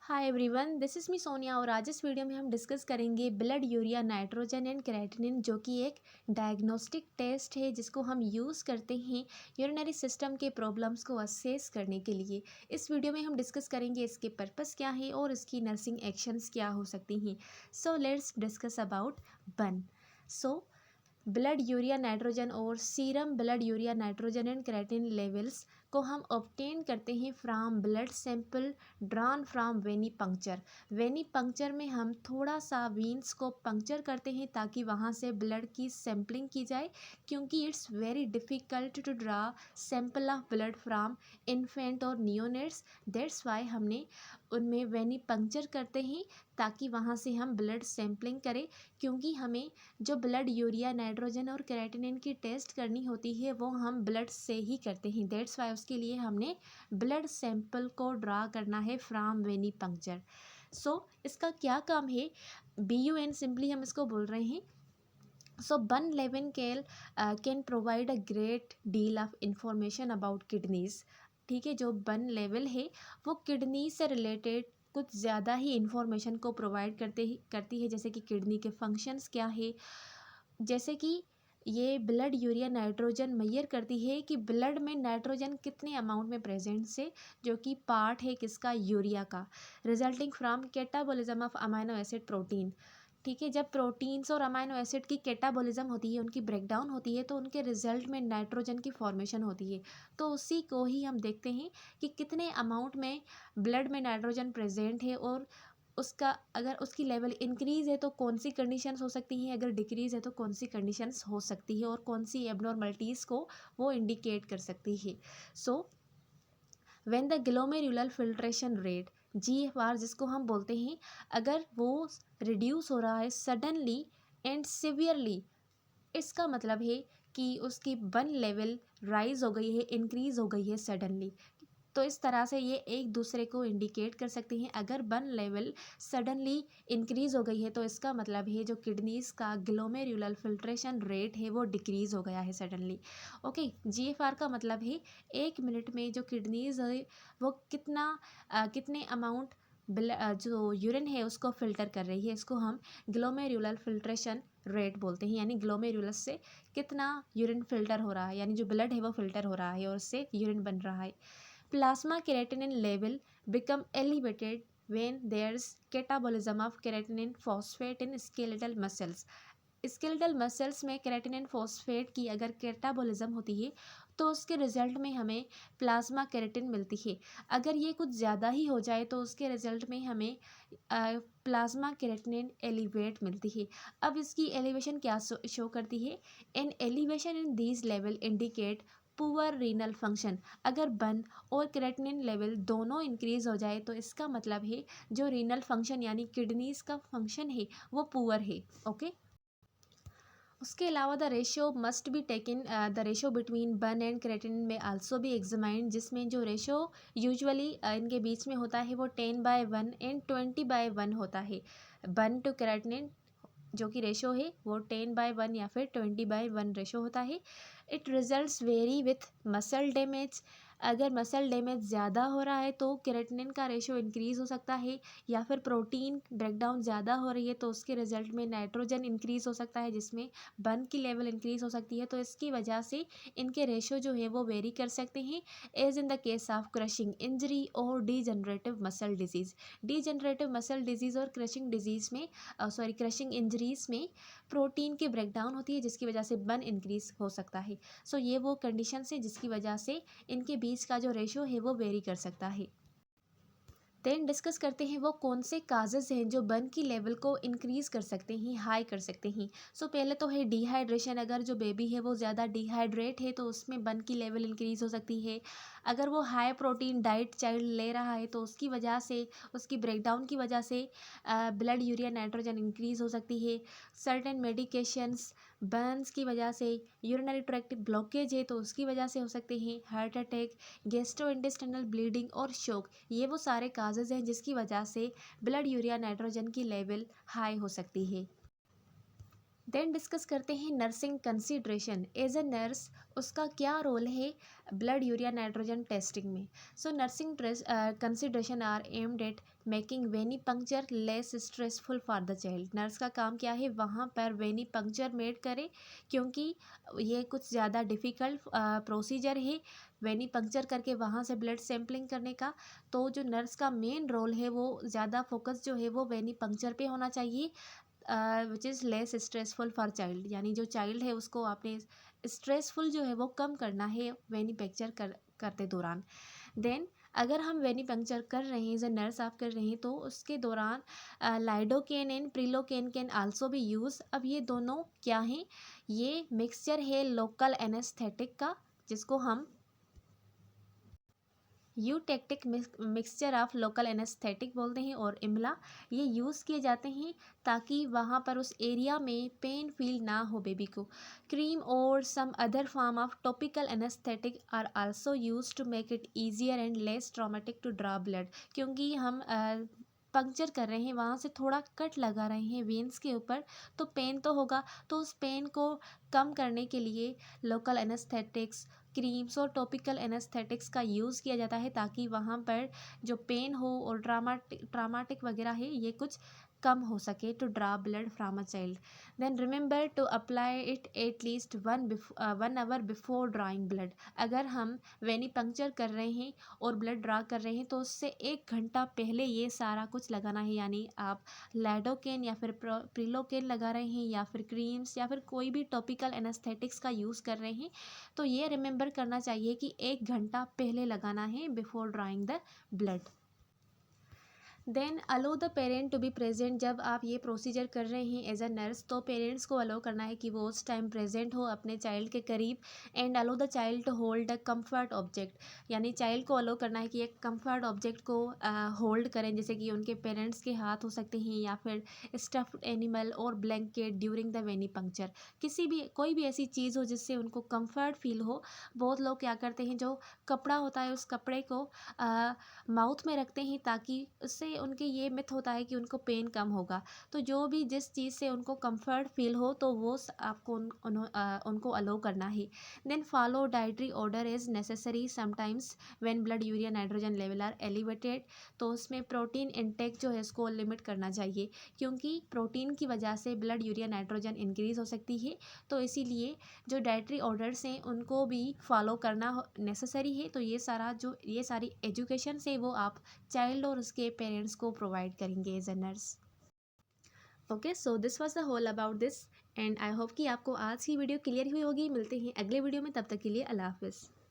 Hi everyone, this is me Sonia और आज इस वीडियो में हम डिस्कस करेंगे blood urea nitrogen and creatinine, जो कि एक डायग्नोस्टिक टेस्ट है जिसको हम यूज़ करते हैं यूरिनरी सिस्टम के प्रॉब्लम्स को असेस करने के लिए। इस वीडियो में हम डिस्कस करेंगे इसके पर्पस क्या है और इसकी नर्सिंग एक्शंस क्या हो सकती हैं। So let's discuss about BUN. So blood urea nitrogen और serum blood urea nitrogen and creatinine levels को हम ऑब्टेन करते हैं from blood sample drawn from venipuncture. Venipuncture में हम थोड़ा सा वीन्स को पंक्चर करते हैं ताकि वहाँ से ब्लड की सैम्पलिंग की जाए, क्योंकि it's very difficult to draw sample of blood from infant और नियोनेट्स। दैट्स वाई हमने उनमें वेनी पंक्चर करते हैं ताकि वहाँ से हम ब्लड सैम्पलिंग करें, क्योंकि हमें जो ब्लड यूरिया नाइट्रोजन और क्रेटिनिन की टेस्ट करनी होती है वो हम ब्लड से ही करते हैं। दैट्स वाई उसके लिए हमने ब्लड सैंपल को ड्रा करना है फ्राम वेनी पंक्चर। सो इसका क्या काम है, BUN सिंपली हम इसको बोल रहे हैं। So BUN level can provide a great deal of information about kidneys. ठीक है, जो बन लेवल है वो किडनी से रिलेटेड कुछ ज़्यादा ही इंफॉर्मेशन को प्रोवाइड करती है, जैसे कि किडनी के फंक्शंस क्या है, जैसे कि ये ब्लड यूरिया नाइट्रोजन मेजर करती है कि ब्लड में नाइट्रोजन कितने अमाउंट में प्रेजेंट से, जो कि पार्ट है किसका, यूरिया का, resulting from catabolism of amino acid protein. ठीक है, जब प्रोटीन्स और अमाइनो एसिड की कैटाबॉलिज्म होती है, उनकी ब्रेकडाउन होती है, तो उनके रिजल्ट में नाइट्रोजन की फॉर्मेशन होती है। तो उसी को ही हम देखते हैं कि कितने अमाउंट में ब्लड में नाइट्रोजन प्रेजेंट है, और उसका अगर उसकी लेवल इंक्रीज़ है तो कौन सी कंडीशंस हो सकती हैं, अगर डिक्रीज़ है तो कौन सी कंडीशंस हो सकती है, और कौन सी एबनॉर्मलिटीज़ को वो इंडिकेट कर सकती है। So when the glomerular filtration rate, GFR जिसको हम बोलते हैं, अगर वो रिड्यूस हो रहा है सडनली एंड सिवियरली, इसका मतलब है कि उसकी बन लेवल राइज हो गई है, इंक्रीज हो गई है सडनली। तो इस तरह से ये एक दूसरे को इंडिकेट कर सकती हैं। अगर बन लेवल सडनली इंक्रीज हो गई है तो इसका मतलब है जो किडनीज का ग्लोमेरुलर फिल्ट्रेशन रेट है वो डिक्रीज हो गया है सडनली। ओके, GFR का मतलब है 1 मिनट में जो किडनीज है वो कितने अमाउंट जो यूरिन है उसको फिल्टर कर रही है, इसको हम ग्लोमेरुलर फिल्ट्रेशन रेट बोलते हैं। यानी ग्लोमेरुलस से कितना यूरिन फिल्टर हो रहा है, यानी जो ब्लड है वो फिल्टर हो रहा है और उससे यूरिन बन रहा है। Plasma creatinine level become elevated when there's catabolism of creatinine phosphate in skeletal muscles. Skeletal muscles में क्रेटिनिन फॉस्फेट की अगर कैटाबॉलिज्म होती है तो उसके रिजल्ट में हमें प्लाज्मा केराटिन मिलती है। अगर ये कुछ ज़्यादा ही हो जाए तो उसके रिजल्ट में हमें प्लाज्मा केराटिनिन एलिवेट मिलती है। अब इसकी एलिवेशन क्या शो करती है, an elevation in these level indicate poor renal function. अगर बन और क्रेटिनिन लेवल दोनों इंक्रीज हो जाए तो इसका मतलब है जो रीनल फंक्शन यानी किडनीज का फंक्शन है वो पुअर है। ओके, उसके अलावा the ratio must be taken, the ratio between बन एंड क्रेटिनिन में आल्सो भी एग्जामाइंड, जिसमें जो रेशियो यूजुअली इनके बीच में होता है वो 10/1 एंड 20/1 होता है। बन टू क्रेटिनिन जो कि रेशो है वो 10/1 या फिर 20/1 रेशो होता है। It results very with muscle damage. अगर मसल डैमेज ज़्यादा हो रहा है तो केराटिनिन का रेशो इंक्रीज़ हो सकता है, या फिर प्रोटीन ब्रेकडाउन ज़्यादा हो रही है तो उसके रिजल्ट में नाइट्रोजन इंक्रीज़ हो सकता है, जिसमें बन की लेवल इंक्रीज़ हो सकती है। तो इसकी वजह से इनके रेशो जो है वो वेरी कर सकते हैं, as in the case of crushing injury और degenerative muscle disease. Degenerative muscle disease और क्रशिंग डिजीज़ में क्रशिंग इंजरीज में प्रोटीन की ब्रेकडाउन होती है जिसकी वजह से बन इंक्रीज हो सकता है। सो ये वो कंडीशंस हैं जिसकी वजह से इनके बीच का जो रेशो है वो वेरी कर सकता है। देन डिस्कस करते हैं वो कौन से काजेज़ हैं जो बर्न की लेवल को इंक्रीज़ कर सकते हैं, हाई कर सकते हैं। सो पहले तो है डिहाइड्रेशन। अगर जो बेबी है वो ज़्यादा डिहाइड्रेट है तो उसमें बर्न की लेवल इंक्रीज़ हो सकती है। अगर वो हाई प्रोटीन डाइट चाइल्ड ले रहा है तो उसकी वजह से, उसकी ब्रेकडाउन की वजह से ब्लड यूरिया नाइट्रोजन इंक्रीज़ हो सकती है। सर्टेन मेडिकेशंस बर्न्स की वजह से, यूरिनरी ट्रैक्ट ब्लॉकेज है तो उसकी वजह से हो सकते हैं, हार्ट अटैक, गैस्ट्रोइंटेस्टाइनल ब्लीडिंग और शोक, ये वो सारे काजेज़ हैं जिसकी वजह से ब्लड यूरिया नाइट्रोजन की लेवल हाई हो सकती है। देन डिस्कस करते हैं nursing consideration. As a nurse उसका क्या रोल है ब्लड यूरिया नाइट्रोजन टेस्टिंग में। So nursing consideration are aimed at making venipuncture less stressful for the child. Nurse का काम क्या है, वहाँ पर वेनी पंक्चर मेड करे, क्योंकि ये कुछ ज़्यादा डिफ़िकल्ट प्रोसीजर है वेनी पंक्चर करके वहाँ से ब्लड सैम्पलिंग करने का। तो जो नर्स का मेन रोल है वो ज़्यादा फोकस जो है वो वेनी पंक्चर पे होना चाहिए, which is less stressful for child. यानी जो चाइल्ड है उसको आपने स्ट्रेसफुल जो है वो कम करना है वेनिपेक्चर करते दौरान। देन अगर हम वेनिपेक्चर कर रहे हैं, एज ए नर्स आप कर रहे हैं, तो उसके दौरान lidocaine and prilocaine can also भी यूज़। अब ये दोनों क्या हैं, ये मिक्सचर है लोकल एनेस्थेटिक का, जिसको हम eutectic mixture of local anaesthetic बोलते हैं, और इमला। ये यूज़ किए जाते हैं ताकि वहाँ पर उस एरिया में पेन फील ना हो बेबी को। क्रीम और some other form of topical anaesthetic are also use to make it easier and less traumatic to draw blood. क्योंकि हम पंक्चर कर रहे हैं, वहाँ से थोड़ा कट लगा रहे हैं वेंस के ऊपर, तो पेन तो होगा। तो उस पेन को कम करने के लिए लोकल एनेस्थेटिक्स, क्रीम्स और टॉपिकल एनेस्थेटिक्स का यूज़ किया जाता है, ताकि वहाँ पर जो पेन हो और ट्रामाटिक वगैरह है ये कुछ कम हो सके, to draw blood from a child. Then remember to apply it at least 1 hour before drawing blood. अगर हम वेनी पंक्चर कर रहे हैं और ब्लड ड्रा कर रहे हैं, तो उससे 1 घंटा पहले ये सारा कुछ लगाना है। यानी आप लैडोकेन या फिर प्रिलोकेन लगा रहे हैं, या फिर क्रीम्स, या फिर कोई भी टॉपिकल एनेस्थेटिक्स का यूज़ कर रहे हैं, तो ये रिमेंबर करना चाहिए कि 1 घंटा पहले लगाना है before drawing the blood. Then allow the parent to be present. जब आप ये प्रोसीजर कर रहे हैं एज अ नर्स, तो पेरेंट्स को अलो करना है कि वो उस टाइम प्रेजेंट हो अपने चाइल्ड के करीब। And allow the child to hold a comfort object. यानी चाइल्ड को अलो करना है कि एक कम्फर्ट ऑब्जेक्ट को होल्ड करें, जैसे कि उनके पेरेंट्स के हाथ हो सकते हैं, या फिर स्टफ्ड एनिमल और blanket during the Veni puncture. किसी भी कोई भी ऐसी चीज़ हो जिससे उनको कम्फर्ट फील हो। बहुत लोग क्या करते हैं, जो कपड़ा होता है उस कपड़े को माउथ में रखते हैं, ताकि उससे उनके ये मिथ होता है कि उनको पेन कम होगा। तो जो भी जिस चीज़ से उनको कंफर्ट फील हो, तो वो आपको उनको अलो करना है। Then follow dietary order is necessary sometimes when blood urea nitrogen level are elevated. तो उसमें प्रोटीन इंटेक जो है इसको लिमिट करना चाहिए, क्योंकि प्रोटीन की वजह से ब्लड यूरिया नाइट्रोजन इंक्रीज़ हो सकती है। तो इसीलिए जो डाइटरी ऑर्डर्स हैं उनको भी फॉलो करना नेसेसरी है। तो ये सारी एजुकेशन से वो आप चाइल्ड और उसके पेरेंट्स को प्रोवाइड करेंगे as a nurse. Okay, so this was the whole about this, and I hope कि आपको आज की वीडियो क्लियर हुई होगी। मिलते हैं अगले वीडियो में, तब तक के लिए अल्लाह हाफिज़।